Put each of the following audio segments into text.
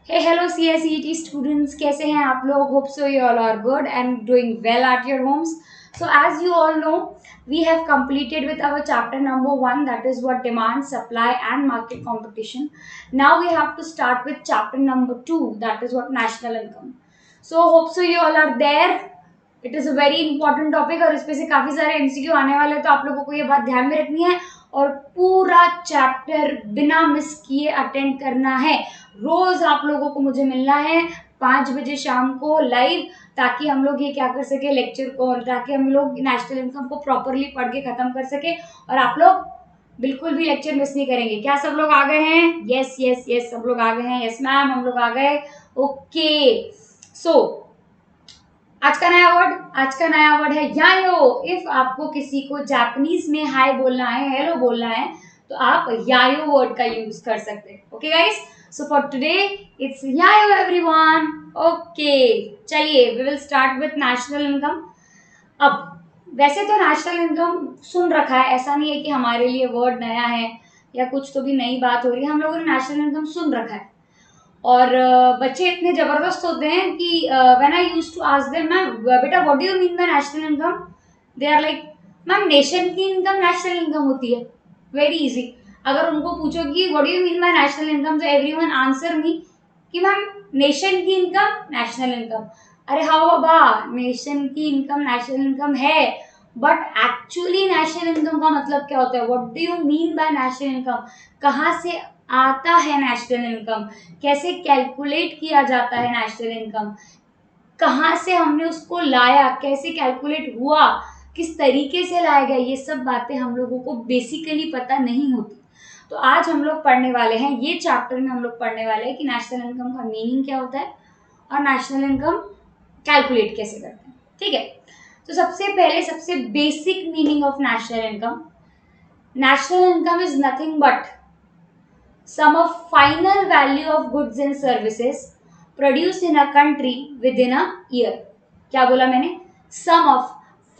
Hey, hello CSET students, कैसे हैं आप लोग? Hope so you all are good and doing well at your homes. So as you all know, we have completed with our chapter number 1, that is what demand, supply and market competition. Now we have to start with chapter number 2, that is what national income. So hope so you all are there. It is a very important topic और इसमें से काफ़ी सारे MCQ आने वाले हैं, तो आप लोगों को ये बात ध्यान में रखनी है और पूरा चैप्टर बिना मिस किए अटेंड करना है। रोज आप लोगों को मुझे मिलना है 5 बजे शाम को लाइव, ताकि हम लोग ये क्या कर सके, लेक्चर को, ताकि हम लोग नेशनल इनकम को प्रॉपरली पढ़ के खत्म कर सके और आप लोग बिल्कुल भी लेक्चर मिस नहीं करेंगे। क्या सब लोग आ गए हैं? यस यस यस, सब लोग आ गए हैं। यस मैम, हम लोग आ गए। ओके, सो आज का नया वर्ड है यायो। इफ आपको किसी को जापानीज में हाय बोलना है, हेलो बोलना है, तो आप यायो वर्ड का यूज कर सकते हैं। Okay guys, so for today it's यायो एवरीवन। ओके, चलिए we will start with national income. अब वैसे तो नेशनल इनकम सुन रखा है, ऐसा नहीं है कि हमारे लिए वर्ड नया है या कुछ तो भी नई बात हो रही है। हम लोगों ने नेशनल इनकम सुन रखा है और बच्चे इतने जबरदस्त होते हैं कि when I used to ask them, ma'am बेटा what do you mean by national income, they are like ma'am nation की इनकम नेशनल इनकम होती है। Very easy. अगर उनको पूछो कि what do you mean by national income, तो everyone answer me कि मैम नेशन की इनकम नेशनल इनकम। अरे हाँ बाबा, नेशन की इनकम नेशनल इनकम है, बट एक्चुअली नेशनल इनकम का मतलब क्या होता है? What do you mean by national income? कहाँ से आता है नेशनल इनकम? कैसे कैलकुलेट किया जाता है नेशनल इनकम? कहाँ से हमने उसको लाया? कैसे कैलकुलेट हुआ? किस तरीके से लाया गया? ये सब बातें हम लोगों को बेसिकली पता नहीं होती। तो आज हम लोग पढ़ने वाले हैं, ये चैप्टर में हम लोग पढ़ने वाले हैं कि नेशनल इनकम का मीनिंग क्या होता है और नेशनल इनकम कैलकुलेट कैसे करते हैं। ठीक है, तो सबसे पहले सबसे basic meaning of national income, national income is nothing but sum of final value of goods and services produced in a country within a year। क्या बोला मैंने? sum of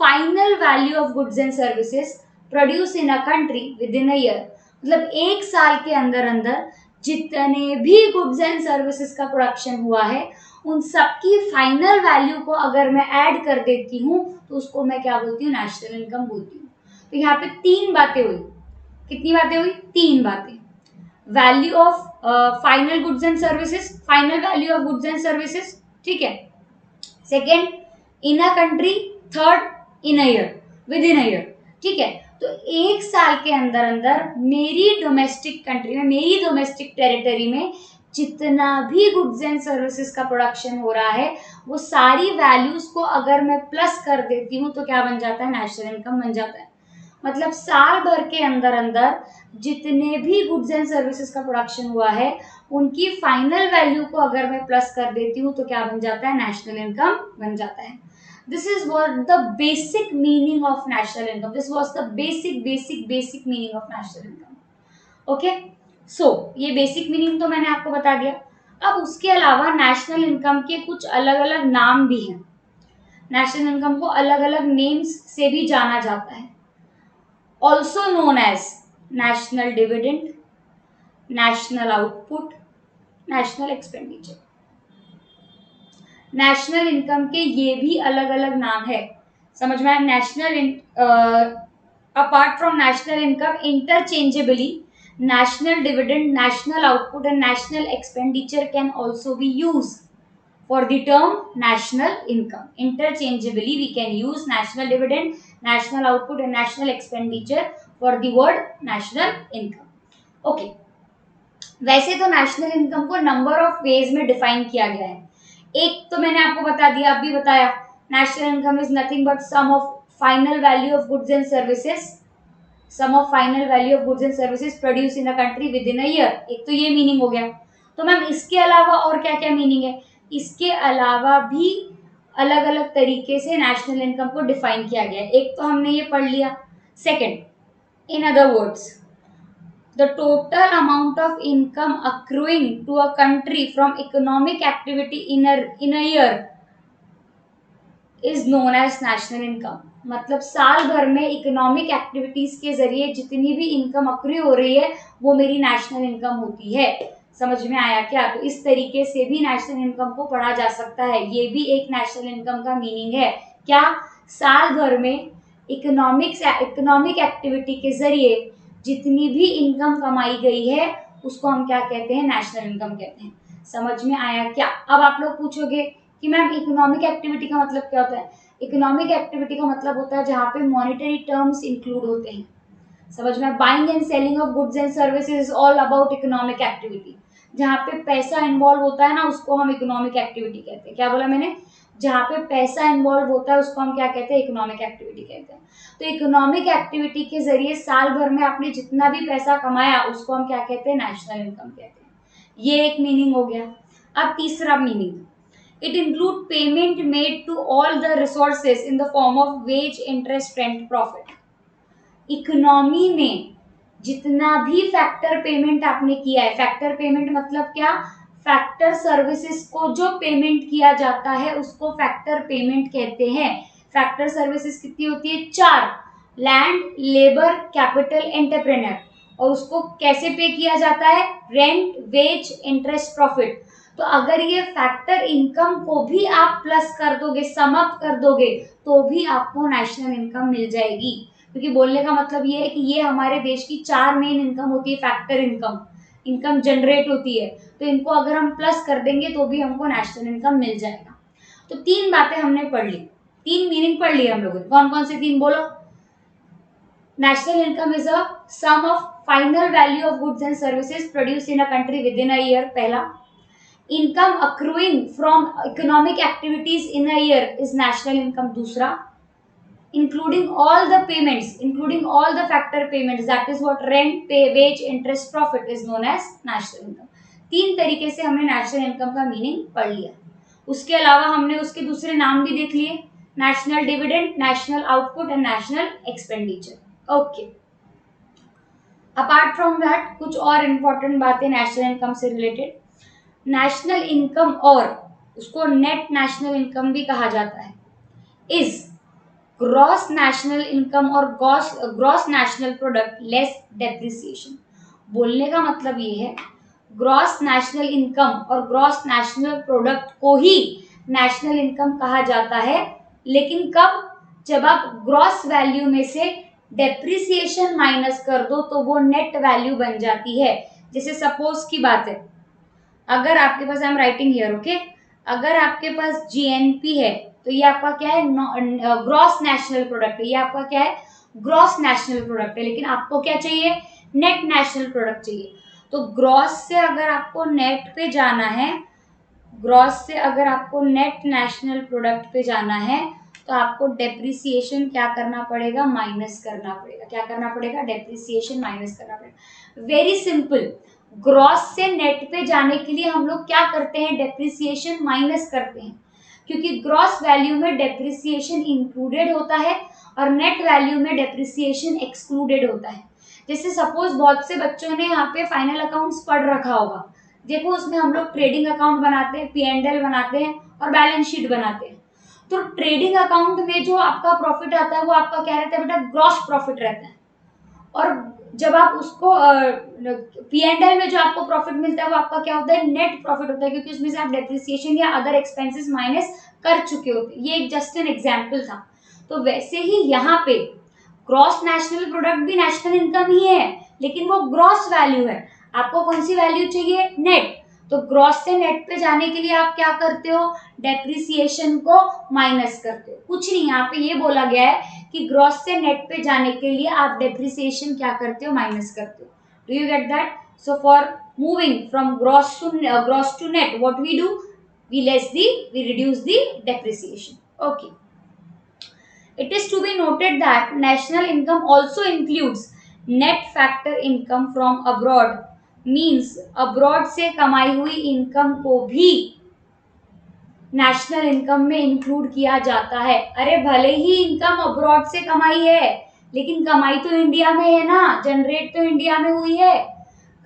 final value of goods and services produced in a country within a year, मतलब एक साल के अंदर अंदर जितने भी गुड्स एंड सर्विसेज का प्रोडक्शन हुआ है, उन सबकी फाइनल वैल्यू को अगर मैं ऐड कर देती हूँ तो उसको मैं क्या बोलती हूँ? नेशनल इनकम बोलती हूँ। तो यहाँ पे 3 बातें हुई। कितनी बातें हुई? 3 बातें। Value of final goods and services, final value of goods and services, ठीक है। Second, in a country. Third, in a year, with in a year, ठीक है। तो एक साल के अंदर अंदर मेरी डोमेस्टिक कंट्री में, मेरी डोमेस्टिक टेरिटरी में जितना भी गुड्स एंड सर्विसेज का प्रोडक्शन हो रहा है, वो सारी वैल्यूज को अगर मैं प्लस कर देती हूँ तो क्या बन जाता है? नेशनल इनकम बन जाता है। मतलब साल भर के अंदर अंदर जितने भी गुड्स एंड सर्विसेज का प्रोडक्शन हुआ है, उनकी फाइनल वैल्यू को अगर मैं प्लस कर देती हूँ तो क्या बन जाता है? नेशनल इनकम बन जाता है। This is what the basic meaning of national income. This was the basic meaning of national income. Okay, so ये बेसिक मीनिंग तो मैंने आपको बता दिया। अब उसके अलावा नेशनल इनकम के कुछ अलग अलग नाम भी हैं। नेशनल इनकम को अलग अलग नेम्स से भी जाना जाता है। Also known as national dividend, national output, national expenditure। National income के ये भी अलग अलग नाम है, समझ में आया? National apart from national income, interchangeably national dividend, national output and national expenditure can also be used for the term national income। Interchangeably we can use national dividend, national output and national expenditure for the word national income। Okay, वैसे तो national income को number of ways में define किया गया है। एक तो मैंने आपको बता दिया, अभी बताया, national income is nothing but sum of final value of goods and services, sum of final value of goods and services produce in a country with in a year. एक तो ये मीनिंग हो गया। तो मैम इसके अलावा और क्या क्या मीनिंग है? इसके अलावा भी अलग अलग तरीके से नेशनल इनकम को डिफाइन किया गया है। एक तो हमने ये पढ़ लिया। Second, in other words, the total amount of income accruing to a country from economic activity in a year is known as national income. मतलब साल भर में इकोनॉमिक एक्टिविटीज के जरिए जितनी भी इनकम अक्रू हो रही है वो मेरी नेशनल इनकम होती है। समझ में आया क्या? तो इस तरीके से भी नेशनल इनकम को पढ़ा जा सकता है। ये भी एक नेशनल इनकम का मीनिंग है। क्या? साल भर में इकोनॉमिक एक्टिविटी के जरिए जितनी भी इनकम कमाई गई है उसको हम क्या कहते हैं? नेशनल इनकम कहते हैं। समझ में आया क्या? अब आप लोग पूछोगे कि मैम इकोनॉमिक एक्टिविटी का मतलब क्या होता है? इकोनॉमिक एक्टिविटी का मतलब होता है जहाँ पे मॉनेटरी टर्म्स इंक्लूड होते हैं। समझ में? Buying and selling of goods and services is all about economic activity. जहाँ पे पैसा इन्वॉल्व होता है ना उसको हम इकोनॉमिक एक्टिविटी कहते हैं। क्या बोला मैंने? जहाँ पे पैसा इन्वॉल्व होता है उसको हम क्या कहते हैं? इकोनॉमिक एक्टिविटी कहते हैं। तो इकोनॉमिक एक्टिविटी के जरिए साल भर में आपने जितना भी पैसा कमाया उसको हम क्या कहते हैं? नेशनल इनकम कहते हैं। ये एक मीनिंग हो गया। अब तीसरा meaning, it include payment made to all the resources in the form of wage, interest, rent, profit. Economy में जितना भी फैक्टर पेमेंट आपने किया है, फैक्टर पेमेंट मतलब क्या? फैक्टर सर्विसेज को जो पेमेंट किया जाता है उसको फैक्टर पेमेंट कहते हैं। फैक्टर सर्विसेज कितनी होती है? 4, लैंड, लेबर, कैपिटल, एंटरप्रेन्योर। और उसको कैसे पे किया जाता है? Rent, wage, interest, profit. तो अगर ये फैक्टर इनकम को भी आप प्लस कर दोगे, सम अप कर दोगे, तो भी आपको नेशनल इनकम मिल जाएगी। क्योंकि बोलने का मतलब ये है कि ये हमारे देश की 4 मेन इनकम होती है। फैक्टर इनकम जनरेट होती है, तो इनको अगर हम प्लस कर देंगे तो भी हमको नेशनल इनकम मिल जाएगा। तो 3 बातें हमने पढ़ ली, 3 मीनिंग पढ़ लिए हम लोगों ने। कौन कौन से 3 बोलो? National income is a sum of final value of goods and services produce in a country with in a year, पहला। Income accruing from economic activities in a year is national income, दूसरा। Including all the payments, including all the factor payments, that is what rent, pay, wage, interest, profit is known as national income. 3 तरीके से हमने national income का meaning पढ़ लिया। उसके अलावा हमने उसके दूसरे नाम भी देख लिए, national dividend, national output and national expenditure. Okay, apart from that कुछ और इम्पोर्टेंट बातें नेशनल इनकम से रिलेटेड। नेशनल इनकम, और उसको नेट नेशनल इनकम भी कहा जाता है, इज ग्रॉस नेशनल इनकम और gross national product less depreciation. बोलने का मतलब ये है ग्रॉस नेशनल इनकम और ग्रॉस नेशनल प्रोडक्ट को ही नेशनल इनकम कहा जाता है, लेकिन कब? जब आप ग्रॉस वैल्यू में से डेप्रिसिएशन माइनस कर दो तो वो नेट वैल्यू बन जाती है। जैसे सपोज की बात है, अगर आपके पास, I am writing here, okay, अगर आपके पास जीएनपी है तो ये आपका क्या है? ग्रॉस नेशनल प्रोडक्ट है। ये आपका क्या है? ग्रॉस नेशनल प्रोडक्ट है। लेकिन आपको क्या चाहिए? नेट नेशनल प्रोडक्ट चाहिए। तो ग्रॉस से अगर आपको नेट पे जाना है, ग्रॉस से अगर आपको नेट नेशनल प्रोडक्ट पे जाना है तो आपको डेप्रिसिएशन क्या करना पड़ेगा? माइनस करना पड़ेगा। क्या करना पड़ेगा? डेप्रिसिएशन माइनस करना पड़ेगा। वेरी सिंपल, ग्रॉस से नेट पे जाने के लिए हम लोग क्या करते हैं? डेप्रिसिएशन माइनस करते हैं, क्योंकि ग्रॉस वैल्यू में डेप्रिसिएशन इंक्लूडेड होता है और नेट वैल्यू में डेप्रिसिएशन एक्सक्लूडेड होता है। जैसे सपोज बहुत से बच्चों ने यहाँ पे फाइनल अकाउंट्स पढ़ रखा होगा, देखो उसमें हम लोग ट्रेडिंग अकाउंट बनाते हैं, P&L बनाते हैं और बैलेंस शीट बनाते हैं। तो ट्रेडिंग अकाउंट में जो आपका प्रॉफिट आता है वो आपका क्या रहता है बेटा? ग्रॉस प्रॉफिट रहता है। और जब आप उसको P&L में जो आपको प्रॉफिट मिलता है वो आपका क्या होता है? नेट प्रॉफिट होता है, क्योंकि उसमें से आप डेप्रिसिएशन या अदर एक्सपेंसेस माइनस कर चुके होते हैं। ये एक जस्ट एन एग्जांपल था। तो वैसे ही यहाँ पे ग्रॉस नेशनल प्रोडक्ट भी नेशनल इनकम ही है, लेकिन वो ग्रॉस वैल्यू है। आपको कौन सी वैल्यू चाहिए? नेट। तो ग्रॉस से नेट पे जाने के लिए आप क्या करते हो? डेप्रिसिएशन को माइनस करते हो। कुछ नहीं, यहाँ पे ये बोला गया है कि ग्रॉस से नेट पे जाने के लिए आप डेप्रिसिएशन क्या करते हो? माइनस करते हो। Do you get that? So for moving from gross to net, what we do? we reduce the depreciation. Okay. It is to be noted that national income also includes net factor income from abroad, means abroad से कमाई हुई income को भी national income में include किया जाता है। अरे भले ही इनकम अब्रॉड से कमाई है, लेकिन कमाई तो इंडिया में है ना, जनरेट तो इंडिया में हुई है,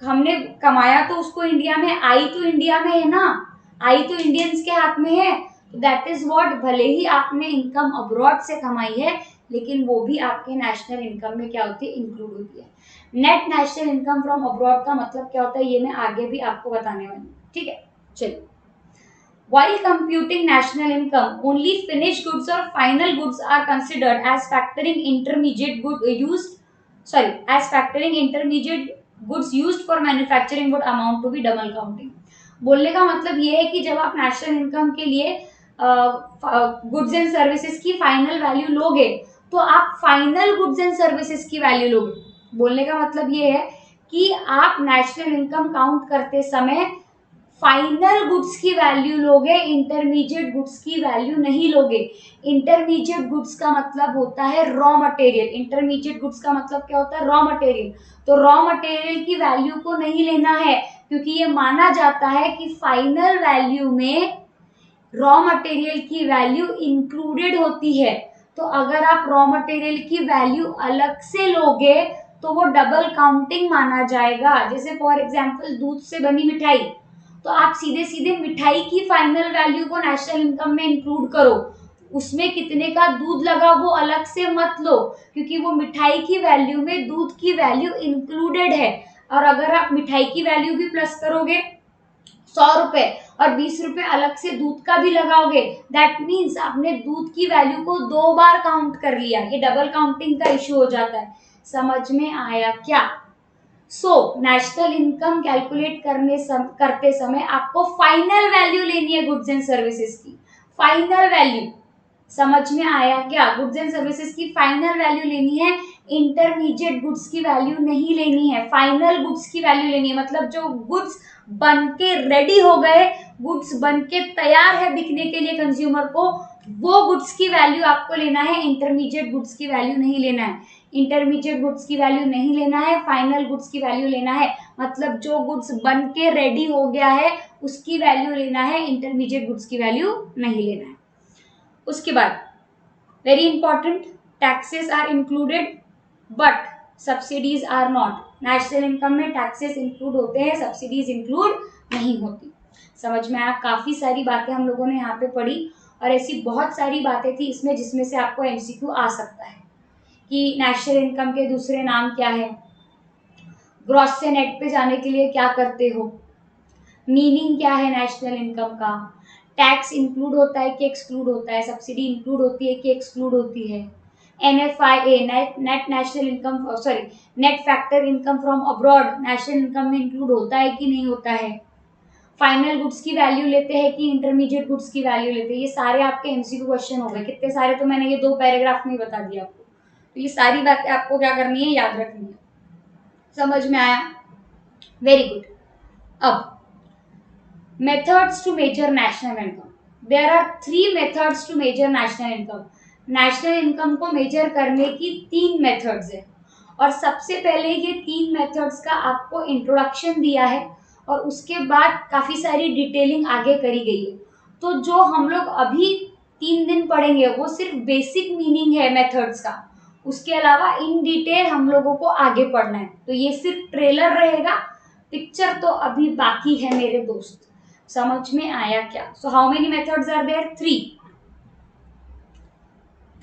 हमने कमाया तो उसको इंडिया में, आई तो इंडिया में है ना, आई तो इंडियंस के हाथ में है। दैट इज व्हाट, भले ही आपने इनकम अब्रॉड से कमाई है, लेकिन वो भी आपके नेशनल इनकम में क्या होती है? इंक्लूड होती है। Net national income from abroad का मतलब क्या होता है ये मैं आगे भी आपको बताने वाली हूँ, ठीक है। चलिए, while computing national income, only finished goods or final goods are considered as factoring intermediate goods used for manufacturing would amount to be double counting. बोलने का मतलब ये है कि जब आप नेशनल इनकम के लिए गुड्स एंड सर्विसेज की फाइनल वैल्यू लोगे तो आप फाइनल गुड्स एंड सर्विसेज की वैल्यू लोगे। बोलने का मतलब ये है कि आप नेशनल इनकम काउंट करते समय फाइनल गुड्स की वैल्यू लोगे, इंटरमीडिएट गुड्स की वैल्यू नहीं लोगे। इंटरमीडिएट गुड्स का मतलब होता है रॉ मटेरियल। इंटरमीडिएट गुड्स का मतलब क्या होता है? Raw material. तो रॉ मटेरियल की वैल्यू को नहीं लेना है, क्योंकि ये माना जाता है कि फाइनल वैल्यू में रॉ मटेरियल की वैल्यू इंक्लूडेड होती है। तो अगर आप रॉ मटेरियल की वैल्यू अलग से लोगे तो वो डबल काउंटिंग माना जाएगा। जैसे फॉर एग्जांपल दूध से बनी मिठाई, तो आप सीधे सीधे मिठाई की फाइनल वैल्यू को नेशनल इनकम में इंक्लूड करो, उसमें कितने का दूध लगा वो अलग से मत लो, क्योंकि वो मिठाई की वैल्यू में दूध की वैल्यू इंक्लूडेड है। और अगर आप मिठाई की वैल्यू भी प्लस करोगे 100 रुपए और 20 रुपए अलग से दूध का भी लगाओगे, दैट मीन्स आपने दूध की वैल्यू को 2 बार काउंट कर लिया। ये डबल काउंटिंग का इश्यू हो जाता है। समझ में आया क्या? नेशनल इनकम कैलकुलेट करते समय आपको फाइनल वैल्यू लेनी है गुड्स एंड सर्विसेज की। फाइनल वैल्यू समझ में आया क्या? गुड्स एंड सर्विसेज की फाइनल वैल्यू लेनी है, इंटरमीडिएट गुड्स की वैल्यू नहीं लेनी है, फाइनल गुड्स की वैल्यू लेनी है। मतलब जो गुड्स बन के रेडी हो गए, गुड्स बन के तैयार है बिकने के लिए कंज्यूमर को, वो गुड्स की वैल्यू आपको लेना है, इंटरमीडिएट गुड्स की वैल्यू नहीं लेना है। इंटरमीडिएट गुड्स की वैल्यू नहीं लेना है, फाइनल गुड्स की वैल्यू लेना है। मतलब जो गुड्स बन के रेडी हो गया है उसकी वैल्यू लेना है, इंटरमीडिएट गुड्स की वैल्यू नहीं लेना है। उसके बाद very important, taxes are included but subsidies are not. National income में टैक्सेस इंक्लूड होते हैं, सब्सिडीज इंक्लूड नहीं होती। समझ में आया? काफी सारी बातें हम लोगों ने यहाँ पे पढ़ी और ऐसी बहुत सारी बातें थी इसमें जिसमें से आपको एमसीक्यू आ सकता है कि नेशनल इनकम के दूसरे नाम क्या है, ग्रॉस से नेट पे जाने के लिए क्या करते हो, मीनिंग क्या है नेशनल इनकम का, टैक्स इंक्लूड होता है कि एक्सक्लूड होता है, सब्सिडी इंक्लूड होती है कि एक्सक्लूड होती है, NFIA net national income net factor income from abroad national income में इंक्लूड होता है कि नहीं होता है, फाइनल गुड्स की वैल्यू लेते हैं कि इंटरमीडिएट गुड्स की वैल्यू लेते हैं। ये सारे आपके एमसीक्यू क्वेश्चन हो गए। कितने सारे तो मैंने ये 2 पैराग्राफ में ही बता दिया आपको। तो ये सारी बातें आपको क्या करनी है? याद रखनी है। समझ में आया? Very good. अब methods to measure national income. There are 3 methods to measure national income. National income को मेजर करने की 3 मेथड्स है और सबसे पहले ये 3 मेथड्स का आपको इंट्रोडक्शन दिया है और उसके बाद काफ़ी सारी डिटेलिंग आगे करी गई है। तो जो हम लोग अभी 3 दिन पढ़ेंगे वो सिर्फ बेसिक मीनिंग है मेथड्स का, उसके अलावा इन डिटेल हम लोगों को आगे पढ़ना है। तो ये सिर्फ ट्रेलर रहेगा, पिक्चर तो अभी बाकी है मेरे दोस्त। समझ में आया क्या? So how many methods are there? 3।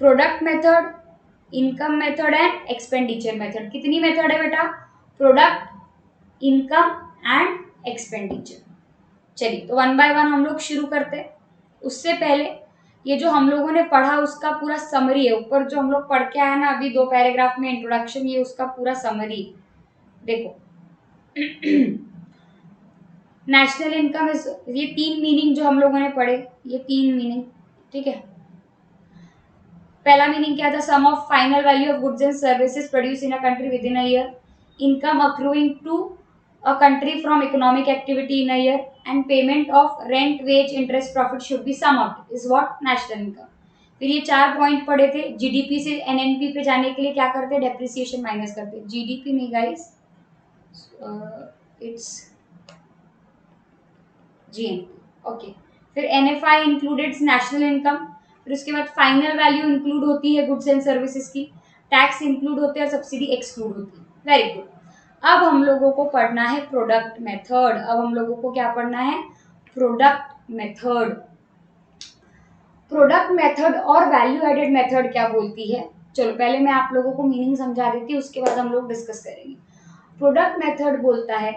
Product method, income method and expenditure method. कितनी मेथड है बेटा? Product, income and expenditure. चलिए तो 1 बाय 1 हम लोग शुरू करते हैं। उससे पहले ये जो हम लोगों ने पढ़ा उसका पूरा समरी है। ऊपर जो हम लोग पढ़ के आए ना अभी 2 पैराग्राफ में इंट्रोडक्शन, ये उसका पूरा समरी। देखो नेशनल इनकम इज, ये 3 मीनिंग जो हम लोगों ने पढ़े, ये 3 मीनिंग, ठीक है। पहला मीनिंग क्या था? Sum of final value of goods and services produce in a country with in a year, income accruing to a country from economic activity in a year, and payment of rent, wage, interest, profit should be sum out is what national income. फिर ये 4 point पढ़े थे। GDP से NNP पे जाने के लिए क्या करते हैं? डेप्रिसिएशन माइनस करते हैं। जीडीपी नहीं गाइस, इट्स जीएनपी, ओके। फिर एनएफआई इंक्लूडेड नेशनल इनकम। फिर उसके बाद फाइनल वैल्यू इंक्लूड होती है गुड्स एंड सर्विसेज की, टैक्स इंक्लूड होते हैं और सब्सिडी एक्सक्लूड होती है। Very good. अब हम लोगों को पढ़ना है प्रोडक्ट मेथड। अब हम लोगों को क्या पढ़ना है? Product method. प्रोडक्ट मेथड और वैल्यू एडेड मेथड क्या बोलती है? चलो पहले मैं आप लोगों को मीनिंग समझा देती हूँ, उसके बाद हम लोग डिस्कस करेंगे। प्रोडक्ट मेथड बोलता है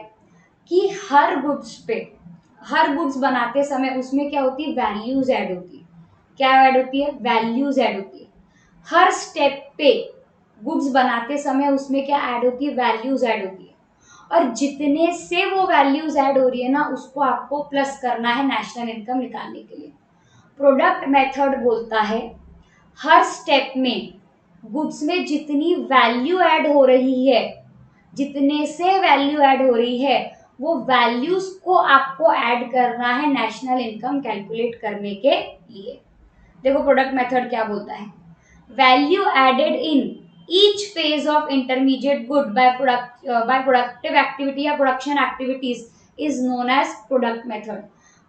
कि हर गुड्स बनाते समय उसमें क्या होती है, वैल्यूज ऐड होती है। क्या ऐड होती है, वैल्यूज ऐड होती है। हर स्टेप पे गुड्स बनाते समय उसमें क्या ऐड होती है, वैल्यूज ऐड होती है। और जितने से वो वैल्यूज ऐड हो रही है ना, उसको आपको प्लस करना है नेशनल इनकम निकालने के लिए। प्रोडक्ट मेथड बोलता है हर स्टेप में गुड्स में जितनी वैल्यू ऐड हो रही है, जितने से वैल्यू ऐड हो रही है, वो वैल्यूज को आपको ऐड करना है नेशनल इनकम कैलकुलेट करने के लिए। देखो प्रोडक्ट मेथड क्या बोलता है, value added in each phase of intermediate good by productive activity या production activities is known as product method.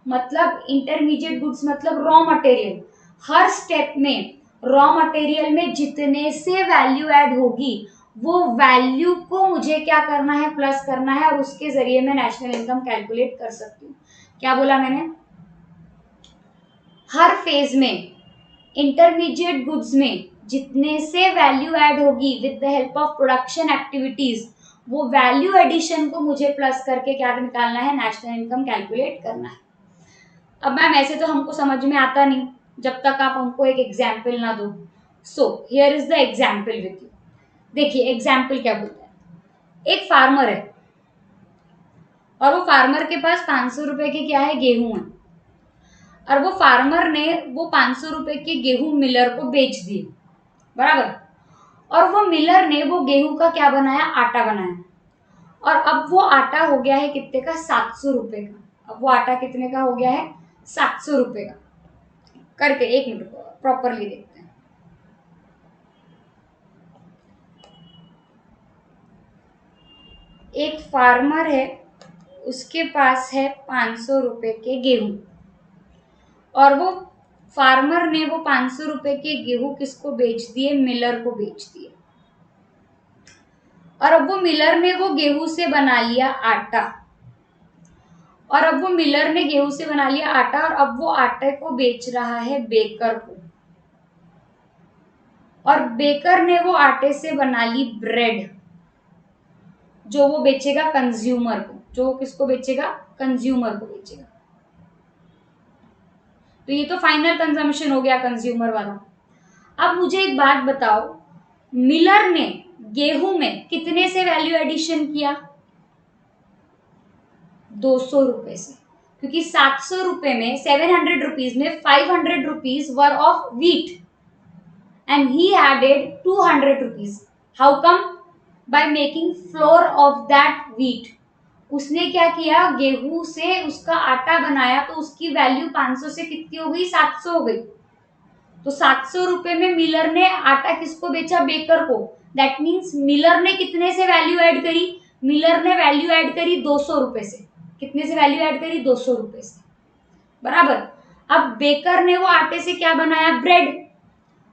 मतलब इंटरमीडिएट गुड्स मतलब रॉ मटेरियल, हर स्टेप में रॉ मटेरियल में जितने से वैल्यू ऐड होगी, वो वैल्यू को मुझे क्या करना है, प्लस करना है, और उसके जरिए मैं नेशनल इनकम कैलकुलेट कर सकती हूँ। क्या बोला मैंने, हर फेज में इंटरमीडिएट गुड्स में जितने से वैल्यू ऐड होगी with the help of production activities, वो वैल्यू एडिशन को मुझे प्लस करके क्या निकालना है, नेशनल इनकम कैलकुलेट करना है। अब मैम ऐसे तो हमको समझ में आता नहीं जब तक आप हमको एक एग्जाम्पल ना दो। So here is the example with you. देखिए एग्जाम्पल क्या बोलता है, एक फार्मर है और वो फार्मर के पास 500 रुपए के क्या है, गेहूं है, और वो फार्मर ने वो 500 रुपए के गेहूं मिलर को बेच दिए, बराबर। और वो मिलर ने वो गेहूं का क्या बनाया, आटा बनाया, और अब वो आटा हो गया है कितने का, 700 रुपए का। अब वो आटा कितने का हो गया है, 700 रुपए का। करके एक मिनट प्रॉपरली देखते हैं। एक फार्मर है, उसके पास है 500 रुपए के गेहूं, और वो फार्मर ने वो 500 रुपए के गेहूं किसको बेच दिए, मिलर को बेच दिए। और अब वो मिलर ने वो गेहूं से बना लिया आटा, और अब वो मिलर ने गेहूं से बना लिया आटा, और अब वो आटे को बेच रहा है बेकर को, और बेकर ने वो आटे से बना ली ब्रेड, जो वो बेचेगा कंज्यूमर को। जो वो किसको बेचेगा, कंज्यूमर को बेचेगा। तो ये तो फाइनल कंजम्पशन हो गया कंज्यूमर वाला। अब मुझे एक बात बताओ, मिलर ने गेहूं में कितने से वैल्यू एडिशन किया, 200 रुपए से, क्योंकि 700 रुपए में 700 रुपीज में 500 rupees worth of wheat and he added 200 rupees. How come, by making flour of that wheat. उसने क्या किया, गेहूं से उसका आटा बनाया, तो उसकी वैल्यू 500 से कितनी हो गई, 700 हो गई। तो 700 रुपए में मिलर ने आटा किसको बेचा, बेकर को। दैट मीन्स मिलर ने कितने से वैल्यू ऐड करी, मिलर ने वैल्यू ऐड करी 200 रुपए से। कितने से वैल्यू ऐड करी, 200 रुपए से, बराबर। अब बेकर ने वो आटे से क्या बनाया, ब्रेड,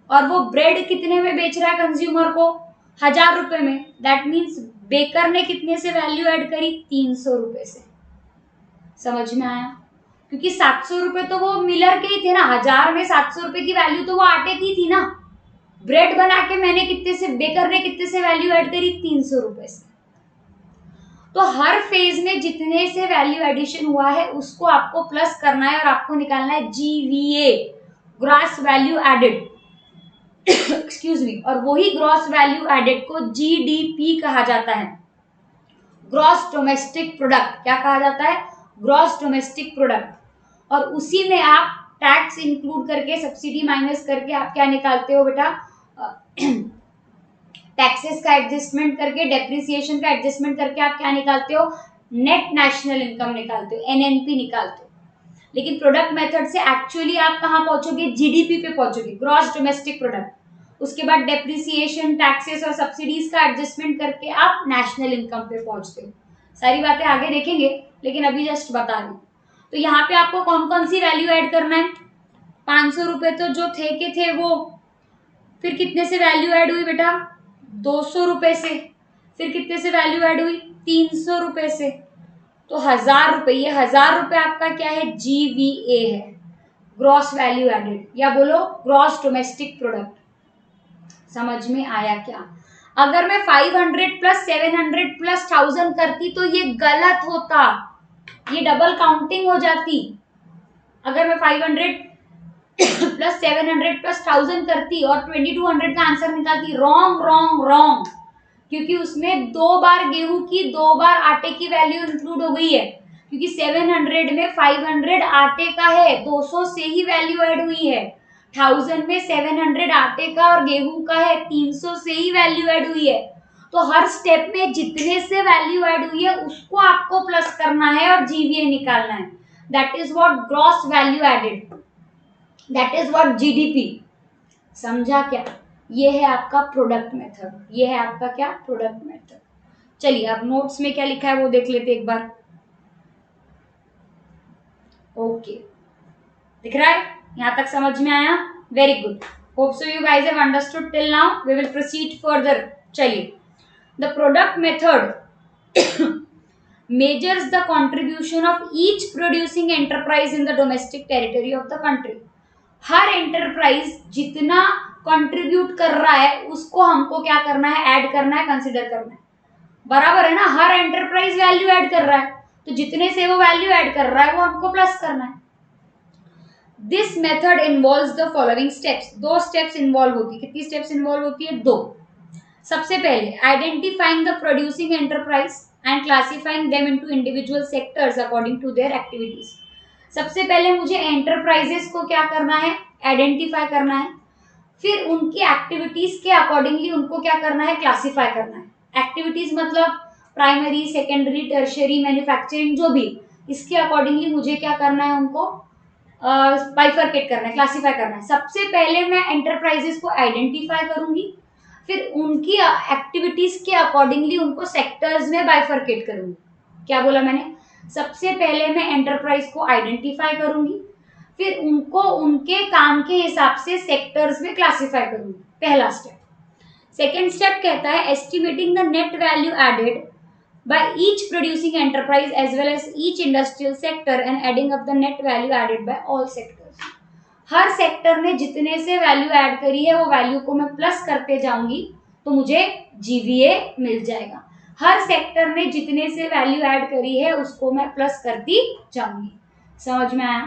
और वो ब्रेड कितने में बेच रहा है कंज्यूमर को, 1000 रुपए में। दैट मीन्स बेकर ने कितने से वैल्यू ऐड करी, 300 रुपए से। समझ में आया, क्योंकि 700 रुपए तो वो मिलर के ही थे ना, 1000 में 700 रुपए की वैल्यू तो वो आटे की थी ना। ब्रेड बना के मैंने कितने से, बेकर ने कितने से वैल्यू ऐड करी, 300 रुपए से। तो हर फेज में जितने से वैल्यू एडिशन हुआ है उसको आपको प्लस करना है, और आपको निकालना है GVA, gross value added. Excuse me. और वही ग्रॉस वैल्यू एडेड को GDP कहा जाता है, ग्रॉस डोमेस्टिक प्रोडक्ट। क्या कहा जाता है, ग्रॉस डोमेस्टिक प्रोडक्ट। और उसी में आप टैक्स इंक्लूड करके, सब्सिडी माइनस करके आप क्या निकालते हो बेटा, टैक्सेस का एडजस्टमेंट करके, डेप्रिसिएशन का एडजस्टमेंट करके आप क्या निकालते हो, नेट नेशनल इनकम निकालते हो, NNP निकालते हो। लेकिन प्रोडक्ट मेथड से एक्चुअली आप कहाँ पहुंचोगे, GDP पे पहुंचोगे, ग्रॉस डोमेस्टिक प्रोडक्ट। उसके बाद डेप्रिसिएशन, टैक्सेस और सब्सिडीज का एडजस्टमेंट करके आप नेशनल इनकम पे पहुंचते हो। सारी बातें आगे देखेंगे, लेकिन अभी जस्ट बता रही हूँ। तो यहाँ पे आपको कौन कौन सी वैल्यू ऐड करना है, 500 रुपए तो जो थे के थे वो, फिर कितने से वैल्यू ऐड हुई बेटा, 200 रुपए से, फिर कितने से वैल्यू ऐड हुई, 300 रुपए से, तो 1000 रुपए। ये 1000 रुपए आपका क्या है, GVA है, ग्रॉस वैल्यू एडेड, या बोलो ग्रॉस डोमेस्टिक प्रोडक्ट। समझ में आया क्या। अगर मैं 500 प्लस 700 प्लस 1000 करती तो ये गलत होता, ये डबल काउंटिंग हो जाती। अगर मैं 500 प्लस 700 प्लस 1000 करती और 2200 का आंसर निकालती, रॉन्ग रॉन्ग रॉन्ग, क्योंकि उसमें 2 बार गेहूं की 2 बार आटे की वैल्यू इंक्लूड हो गई है, क्योंकि 700 में 500 आटे का है, 200 से ही वैल्यू ऐड हुई है। 1000 में 700 आटे का और गेहूं का है, 300 से ही वैल्यू ऐड हुई है। तो हर स्टेप में जितने से वैल्यू ऐड हुई है उसको आपको प्लस करना है और जीवीए निकालना है। That is what gross value added, that is what GDP. समझा क्या? ये है आपका प्रोडक्ट मेथड, ये है आपका क्या? Product method. चलिए अब नोट्स में क्या लिखा है वो देख लेते एक बार। ओके, दिख रहा है? यहां तक समझ में आया? Very good. Hope so you guys have understood till now. We will proceed further. चलिए, the product method measures the contribution of each producing enterprise in the domestic territory of the country। Her enterprise जितना contribute कर रहा है उसको हमको क्या करना है? ऐड करना है, कंसिडर करना है। बराबर है ना? हर एंटरप्राइज वैल्यू ऐड कर रहा है, तो जितने से वो वैल्यू ऐड कर रहा है वो हमको प्लस करना है। This method involves the following steps. 2 steps involve होती है। कितनी स्टेप्स इन्वॉल्व होती है? 2। सबसे पहले identifying the producing enterprise and classifying them into individual sectors according to their activities. सबसे पहले मुझे एंटरप्राइजेस को क्या करना है? आइडेंटिफाई करना है। फिर उनकी एक्टिविटीज के अकॉर्डिंगली उनको क्या करना है? क्लासिफाई करना है। एक्टिविटीज मतलब प्राइमरी, सेकेंडरी, टर्शियरी, मैन्युफैक्चरिंग, जो भी, इसके अकॉर्डिंगली मुझे क्या करना है? उनको बाइफरकेट करना है, क्लासिफाई करना है। सबसे पहले मैं एंटरप्राइजेस को आइडेंटिफाई करूंगी, फिर उनकी एक्टिविटीज के अकॉर्डिंगली उनको सेक्टर्स में बाइफरकेट करूंगी। क्या बोला मैंने? सबसे पहले मैं एंटरप्राइज को आइडेंटिफाई करूंगी, फिर उनको उनके काम के हिसाब से सेक्टर्स में क्लासिफाई करूंगी। पहला स्टेप। सेकेंड स्टेप कहता है estimating the net value added by each producing enterprise as well as each industrial sector and adding up the net value added by all sectors। Her sector ने जितने से value add करी है वो value को मैं प्लस करते जाऊंगी तो मुझे जीवीए मिल जाएगा। हर सेक्टर ने जितने से वैल्यू ऐड करी है उसको मैं प्लस करती जाऊंगी। समझ में आया?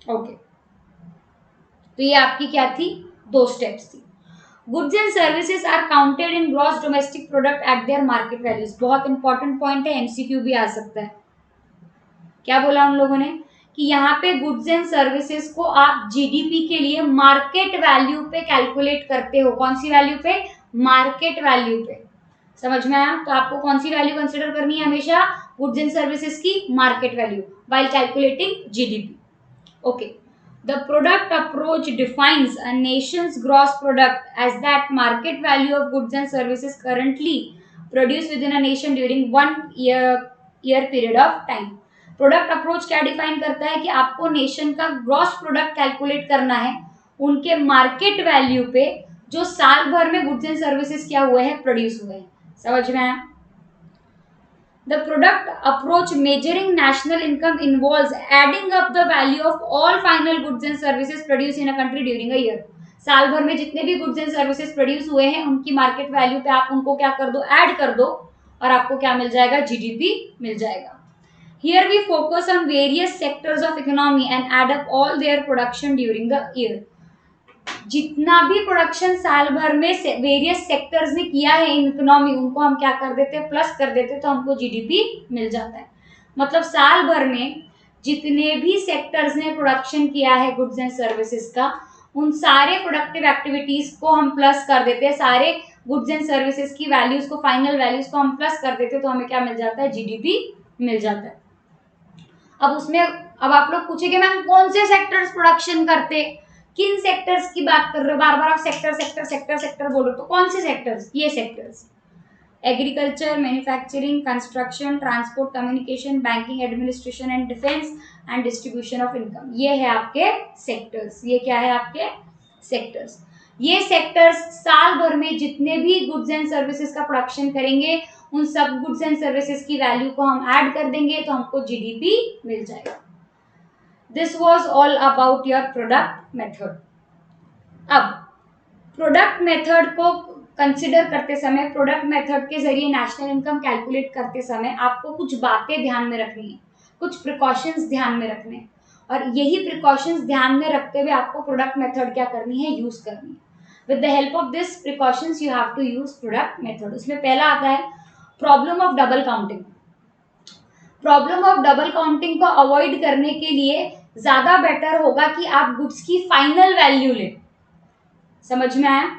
ओके, तो ये आपकी क्या थी? 2 स्टेप्स थी। Goods and services are counted in gross domestic product at their market values. बहुत इंपॉर्टेंट पॉइंट है, एमसीक्यू भी आ सकता है। क्या बोला हम लोगों ने? कि यहाँ पे गुड्स एंड सर्विसेज को आप जीडीपी के लिए मार्केट वैल्यू पे कैलकुलेट करते हो। कौन सी वैल्यू पे? मार्केट वैल्यू पे। समझ में आया? तो आपको कौन सी वैल्यू कंसिडर करनी है हमेशा? गुड्स एंड सर्विसेज की market value while calculating GDP. Okay, the product approach defines a nation's gross product as that market value of goods and services currently produced within a nation during 1 year period of time। Product approach क्या define करता है? कि आपको nation का gross product calculate करना है उनके market value पे जो साल भर में गुड्स एंड सर्विसेज क्या हुए हैं? प्रोड्यूस हुए हैं। समझ में आया? The product approach measuring national income involves adding up the value of all final goods and services produced in a country during a year। साल भर में जितने भी गुड्स एंड सर्विसेज प्रोड्यूस हुए हैं उनकी मार्केट वैल्यू पे आप उनको क्या कर दो? ऐड कर दो, और आपको क्या मिल जाएगा? जीडीपी मिल जाएगा। Here we focus on various sectors of economy and add up all their production during the year। जितना भी प्रोडक्शन साल भर में वेरियस सेक्टर्स ने किया है इन इकोनॉमी, उनको हम क्या कर देते हैं? प्लस कर देते हैं, तो हमको जीडीपी मिल जाता है। मतलब साल भर में जितने भी सेक्टर्स ने प्रोडक्शन किया है गुड्स एंड सर्विसेज का, उन सारे प्रोडक्टिव एक्टिविटीज को हम प्लस कर देते हैं। सारे गुड्स एंड सर्विसेज की वैल्यूज को, फाइनल वैल्यूज को हम प्लस कर देते हैं, तो हमें क्या मिल जाता है? जीडीपी मिल जाता है। अब उसमें अब आप लोग पूछेंगे मैम कौन से सेक्टर्स प्रोडक्शन करते? किन सेक्टर्स की बात कर रहे हो? बार बार आप सेक्टर सेक्टर सेक्टर सेक्टर बोलो, तो कौन से सेक्टर्स? ये sectors: agriculture, manufacturing, construction, transport, communication, banking, administration and defence and distribution of income. ये है आपके सेक्टर्स। ये क्या है? आपके सेक्टर्स। ये सेक्टर्स साल भर में जितने भी गुड्स एंड सर्विसेज का प्रोडक्शन करेंगे उन सब गुड्स एंड सर्विसेज की वैल्यू को हम ऐड कर देंगे तो हमको जीडीपी मिल जाएगा। This was all about your product method। अब प्रोडक्ट मेथड को कंसिडर करते समय, प्रोडक्ट मेथड के जरिए नेशनल इनकम कैलकुलेट करते समय आपको कुछ बातें ध्यान में रखनी है, कुछ प्रिकॉशंस ध्यान में रखने हैं, और यही प्रिकॉशंस ध्यान में रखते हुए आपको प्रोडक्ट मेथड क्या करनी है, यूज करनी है। With the help of this precautions you have to use product method. उसमें पहला आता है problem of double counting. Problem of double counting को अवॉइड करने के लिए ज्यादा बेटर होगा कि आप गुड्स की फाइनल वैल्यू लें। समझ में आया?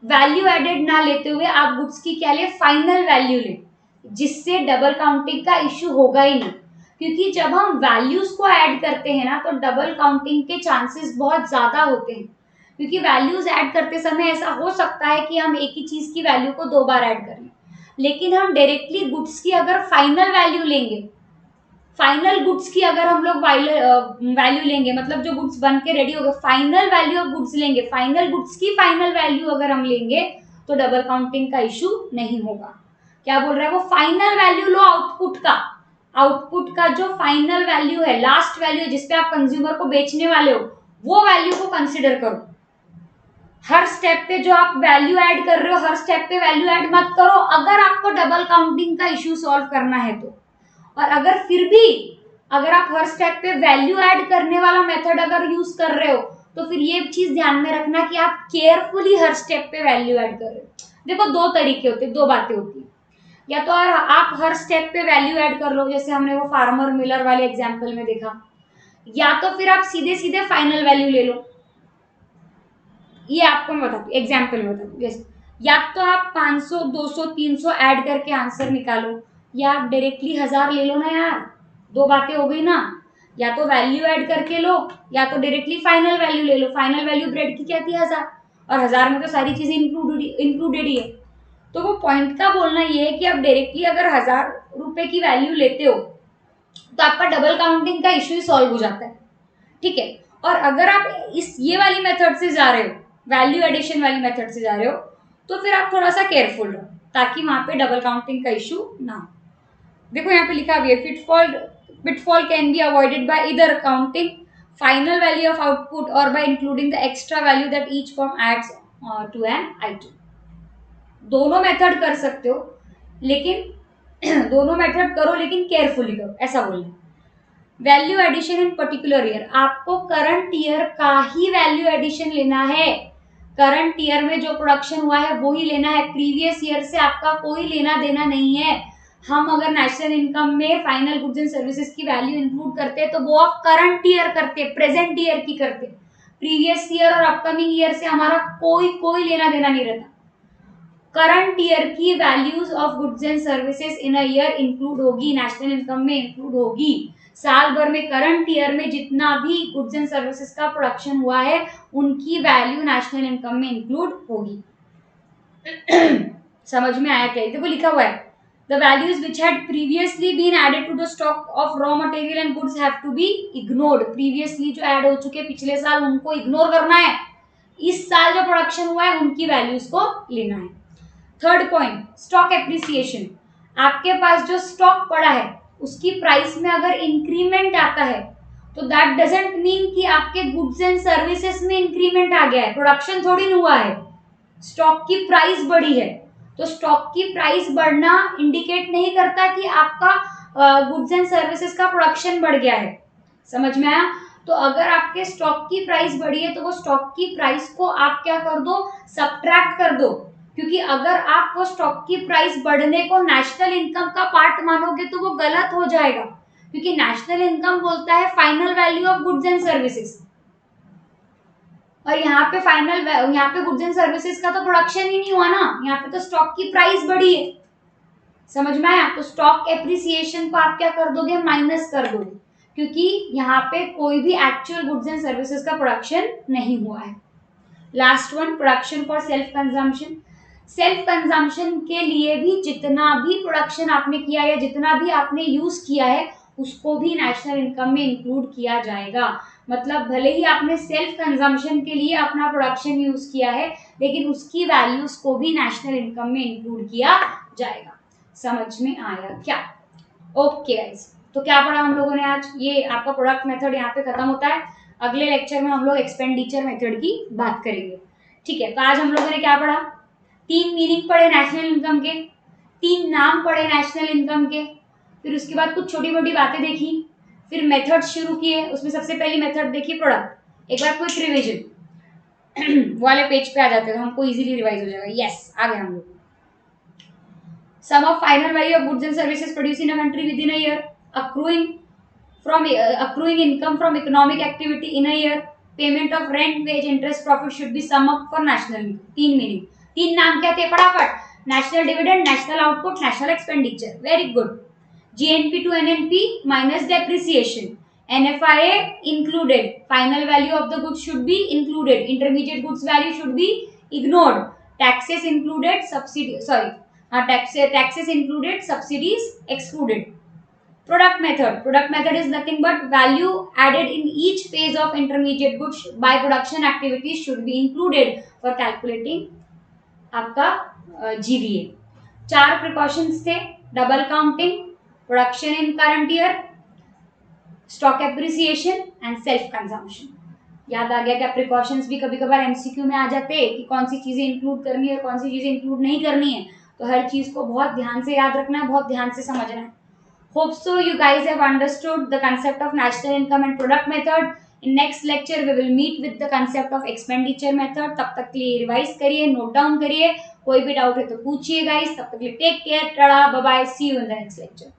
वैल्यू एडेड ना लेते हुए आप गुड्स की क्या ले, फाइनल वैल्यू ले, जिससे डबल काउंटिंग का इश्यू होगा ही नहीं। क्योंकि जब हम वैल्यूज को ऐड करते हैं ना, तो डबल काउंटिंग के चांसेस बहुत ज्यादा होते हैं। क्योंकि वैल्यूज ऐड करते समय ऐसा हो सकता है कि हम एक ही चीज की वैल्यू को 2 बार ऐड करें, लेकिन हम डायरेक्टली गुड्स की अगर फाइनल वैल्यू लेंगे, फाइनल गुड्स की अगर हम लोग वैल्यू लेंगे, मतलब जो गुड्स बन के रेडी हो गए, फाइनल वैल्यू ऑफ गुड्स लेंगे, फाइनल गुड्स की फाइनल वैल्यू अगर हम लेंगे, तो डबल काउंटिंग का इशू नहीं होगा। क्या बोल रहा है वो, फाइनल वैल्यू लो आउटपुट का, आउटपुट का जो फाइनल वैल्यू है, लास्ट वैल्यू है जिसपे आप कंज्यूमर को बेचने वाले हो, वो वैल्यू को कंसिडर करो। हर स्टेप पे जो आप वैल्यू ऐड कर रहे हो, हर स्टेप पे वैल्यू ऐड मत करो अगर आपको डबल काउंटिंग का इशू सॉल्व करना है तो। और अगर फिर भी अगर आप हर स्टेप पे वैल्यू ऐड करने वाला मेथड अगर यूज कर रहे हो, तो फिर ये चीज ध्यान में रखना कि आप केयरफुली हर स्टेप पे वैल्यू ऐड कर रहे हो। देखो 2 तरीके होते हैं, 2 बातें होती हैं। या तो आप हर स्टेप पे वैल्यू ऐड कर लो, जैसे हमने वो फार्मर मिलर वाले एग्जाम्पल में देखा, या तो फिर आप सीधे सीधे फाइनल वैल्यू ले लो। ये आपको मैं बताती हूँ, एग्जाम्पल में बताती हूँ। जैसे या तो आप 500, 200, 300 ऐड करके आंसर निकालो, या आप डायरेक्टली 1000 ले लो ना यार। 2 बातें हो गई ना, या तो वैल्यू ऐड करके लो, या तो डायरेक्टली फाइनल वैल्यू ले लो। फाइनल वैल्यू ब्रेड की क्या थी, 1000, और 1000 में तो सारी चीजें इंक्लूडेड ही है। तो वो पॉइंट का बोलना ये है कि आप डायरेक्टली अगर 1000 रुपए की वैल्यू लेते हो, तो आपका डबल काउंटिंग का इश्यू सॉल्व हो जाता है। ठीक है। और अगर आप ये वाली मेथड से जा रहे हो, वैल्यू एडिशन वाली मेथड से जा रहे हो, तो फिर आप थोड़ा सा केयरफुल रहो, ताकि वहां पे डबल काउंटिंग का इशू ना हो। देखो यहाँ पे लिखा हुआ है, pitfall can be avoided by either counting final value of output और by including the extra value that each firm adds to an item. दोनों मेथड कर सकते हो, लेकिन दोनों मेथड करो लेकिन केयरफुली करो, ऐसा बोलना। Value addition in particular year, आपको करंट ईयर का ही वैल्यू एडिशन लेना है। करंट ईयर में जो प्रोडक्शन हुआ है वो ही लेना है, प्रीवियस ईयर से आपका कोई लेना देना नहीं है। हम अगर नेशनल इनकम में फाइनल गुड्स एंड सर्विसेज की वैल्यू इंक्लूड करते हैं, तो वो आप करंट ईयर करते, प्रेजेंट ईयर की करते। प्रीवियस ईयर और अपकमिंग ईयर से हमारा कोई लेना देना नहीं रहता। करंट ईयर की values of goods and services in a year include होगी, नेशनल इनकम में इंक्लूड होगी। साल भर में करंट ईयर में जितना भी गुड्स एंड सर्विसेज का प्रोडक्शन हुआ है, उनकी वैल्यू नेशनल इनकम में इंक्लूड होगी। समझ में आया क्या? देखो लिखा हुआ है, the values which had previously been added to the stock of raw material and goods have to be ignored। previously जो ऐड हो चुके पिछले साल, उनको इग्नोर करना है। इस साल जो प्रोडक्शन हुआ है उनकी वैल्यूज को लेना है। Third point, stock appreciation. आपके पास जो स्टॉक पड़ा है उसकी प्राइस में अगर इंक्रीमेंट आता है, तो दैट डजंट मीन कि आपके गुड्स एंड सर्विसेज में इंक्रीमेंट आ गया है, प्रोडक्शन थोड़ी ना हुआ है, स्टॉक की प्राइस बढ़ी है। तो स्टॉक की प्राइस बढ़ना इंडिकेट नहीं करता कि आपका गुड्स एंड सर्विसेज का प्रोडक्शन बढ़ गया है। समझ में आया? तो अगर आपके स्टॉक की प्राइस बढ़ी है, तो वो स्टॉक की प्राइस को आप क्या कर दो, सब्ट्रैक्ट कर दो। क्योंकि अगर आप वो स्टॉक की प्राइस बढ़ने को नेशनल इनकम का पार्ट मानोगे, तो वो गलत हो जाएगा। क्योंकि नेशनल इनकम बोलता है final value of goods and services, और यहाँ पे गुड्स एंड सर्विसेज का तो प्रोडक्शन ही नहीं हुआ ना, यहाँ पे तो स्टॉक की प्राइस बढ़ी है। समझ में आया? तो स्टॉक एप्रिसिएशन को आप क्या कर दोगे, माइनस कर दोगे, क्योंकि यहाँ पे कोई भी एक्चुअल गुड्स एंड सर्विसेज का प्रोडक्शन नहीं हुआ है। Last one, production for self consumption. Self consumption के लिए भी जितना भी प्रोडक्शन आपने किया या जितना भी आपने यूज किया है, उसको भी नेशनल इनकम में इंक्लूड किया जाएगा। मतलब भले ही आपने सेल्फ कंजम्पशन के लिए अपना प्रोडक्शन यूज किया है, लेकिन उसकी वैल्यूज को भी नेशनल इनकम में इंक्लूड किया जाएगा। समझ में आया क्या? ओके गाइस, तो क्या पढ़ा हम लोगों ने आज? ये आपका प्रोडक्ट मेथड यहाँ पे खत्म होता है। अगले लेक्चर में हम लोग एक्सपेंडिचर मेथड की बात करेंगे। ठीक है, तो आज हम लोगों ने क्या पढ़ा? 3 मीनिंग पढ़े नेशनल इनकम के, 3 नाम पढ़े नेशनल इनकम के, फिर उसके बाद कुछ छोटी मोटी बातें देखी, फिर मेथड शुरू किए। उसमें सबसे पहली मेथड देखी प्रोडक्ट। एक बार क्विक रिवीजन वाले पेज पे आ जाते हैं तो हमको इजीली रिवाइज हो जाएगा। यस, आ गए हम लोग। Sum of final value of goods and services produce in a country with in a year, accruing income from economic activity in a year, payment of rent, wage, interest, profit should be sum up for national income। 3 meaning, 3 नाम क्या थे फटाफट? National dividend, national output, national expenditure. Very good. GNP to NNP minus depreciation, NFIA included, final value of the goods should be included, intermediate goods value should be ignored, taxes included, taxes included, subsidies excluded। Product method is nothing but value added in each phase of intermediate goods by production activities should be included for calculating आपका GVA। 4 precautions थे, double counting, production in current year, stock appreciation and self consumption. याद आ गया क्या? Precautions भी कभी कभार MCQ में आ जाते हैं कि कौन सी चीजें इंक्लूड करनी है, कौन सी चीजें इंक्लूड नहीं करनी है, तो हर चीज को बहुत ध्यान से याद रखना है, बहुत ध्यान से समझना है। Hope so you guys have understood the concept of national income and product method. In next lecture we will meet with the concept of expenditure method. तब तक के लिए रिवाइज करिए, नोट डाउन करिए, कोई भी डाउट है तो पूछिए गाइस। तब तक के लिए take care, tata, bye bye, see you in the next lecture.